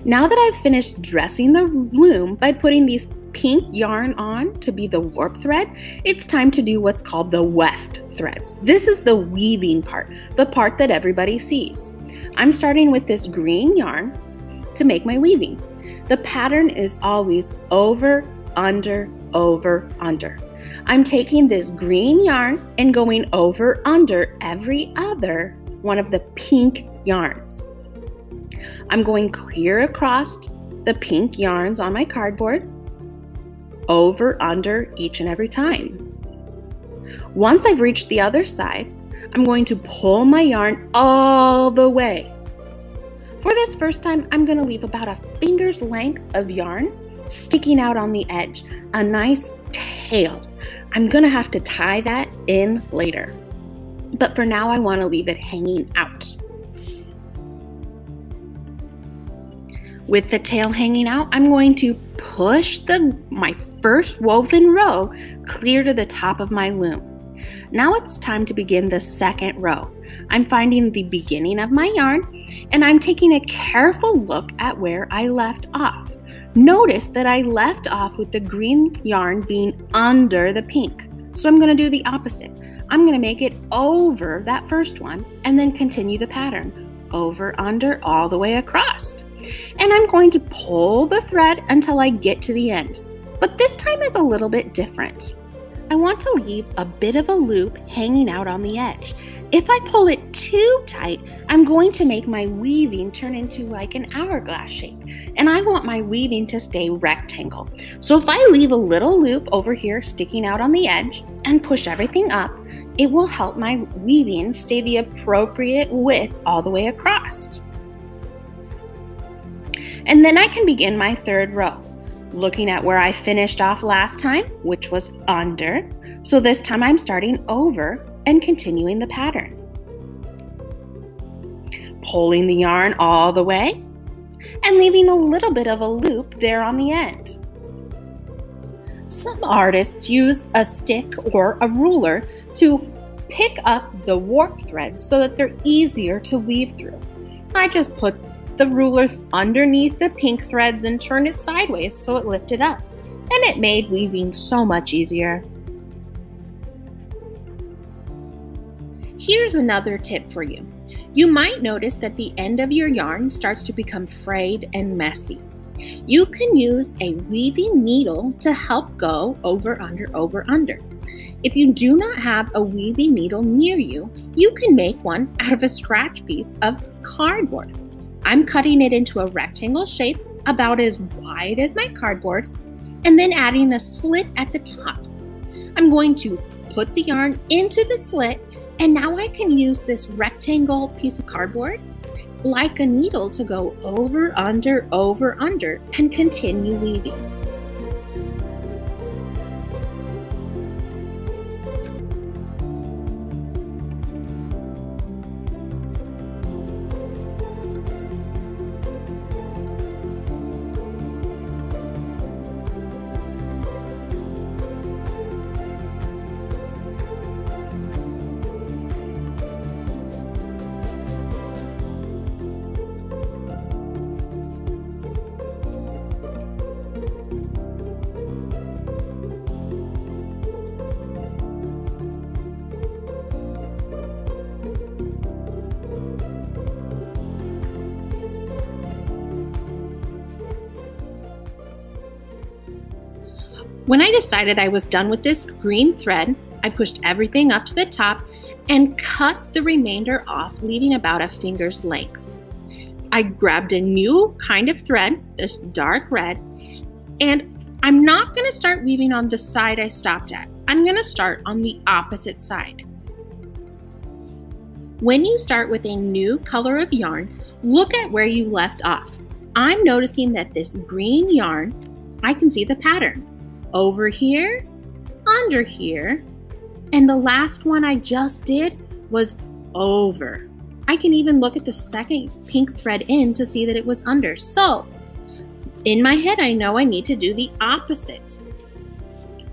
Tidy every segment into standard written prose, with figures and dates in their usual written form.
Now that I've finished dressing the loom by putting these pink yarn on to be the warp thread, it's time to do what's called the weft thread. This is the weaving part, the part that everybody sees. I'm starting with this green yarn to make my weaving. The pattern is always over, under, over, under. I'm taking this green yarn and going over, under every other one of the pink yarns. I'm going clear across the pink yarns on my cardboard, over, under each and every time. Once I've reached the other side, I'm going to pull my yarn all the way. For this first time, I'm going to leave about a finger's length of yarn sticking out on the edge, a nice tail. I'm going to have to tie that in later, but for now I want to leave it hanging out. With the tail hanging out, I'm going to push my first woven row clear to the top of my loom. Now it's time to begin the second row. I'm finding the beginning of my yarn and I'm taking a careful look at where I left off. Notice that I left off with the green yarn being under the pink. So I'm going to do the opposite. I'm going to make it over that first one and then continue the pattern. Over, under, all the way across. And I'm going to pull the thread until I get to the end. But this time is a little bit different. I want to leave a bit of a loop hanging out on the edge. If I pull it too tight, I'm going to make my weaving turn into like an hourglass shape. And I want my weaving to stay rectangle. So if I leave a little loop over here sticking out on the edge and push everything up, it will help my weaving stay the appropriate width all the way across. And then I can begin my third row, looking at where I finished off last time, which was under. So this time I'm starting over and continuing the pattern. Pulling the yarn all the way and leaving a little bit of a loop there on the end. Some artists use a stick or a ruler to pick up the warp threads so that they're easier to weave through. I just put the ruler underneath the pink threads and turned it sideways so it lifted up, and it made weaving so much easier. Here's another tip for you. You might notice that the end of your yarn starts to become frayed and messy. You can use a weaving needle to help go over, under, over, under. If you do not have a weaving needle near you, you can make one out of a scratch piece of cardboard. I'm cutting it into a rectangle shape about as wide as my cardboard and then adding a slit at the top. I'm going to put the yarn into the slit and now I can use this rectangle piece of cardboard like a needle to go over, under, and continue weaving. When I decided I was done with this green thread, I pushed everything up to the top and cut the remainder off, leaving about a finger's length. I grabbed a new kind of thread, this dark red, and I'm not going to start weaving on the side I stopped at. I'm going to start on the opposite side. When you start with a new color of yarn, look at where you left off. I'm noticing that this green yarn, I can see the pattern. Over here, under here, and the last one I just did was over. I can even look at the second pink thread in to see that it was under. So, in my head, I know I need to do the opposite.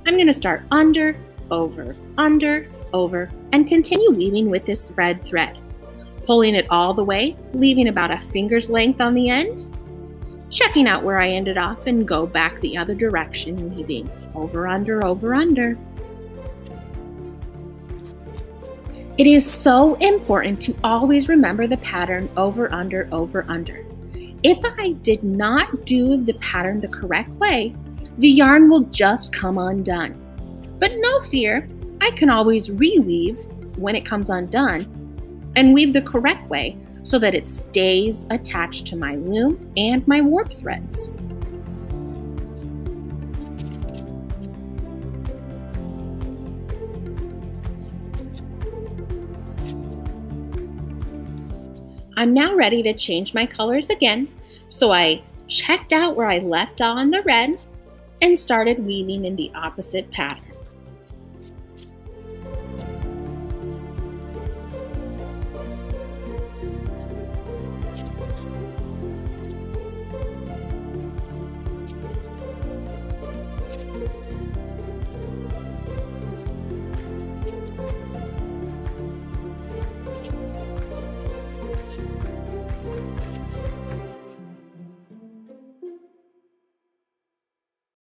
I'm going to start under, over, and continue weaving with this red thread. Pulling it all the way, leaving about a finger's length on the end, checking out where I ended off and go back the other direction, weaving over, under, over, under. It is so important to always remember the pattern over, under, over, under. If I did not do the pattern the correct way, the yarn will just come undone. But no fear, I can always reweave when it comes undone and weave the correct way so that it stays attached to my loom and my warp threads. I'm now ready to change my colors again, so I checked out where I left on the red and started weaving in the opposite pattern.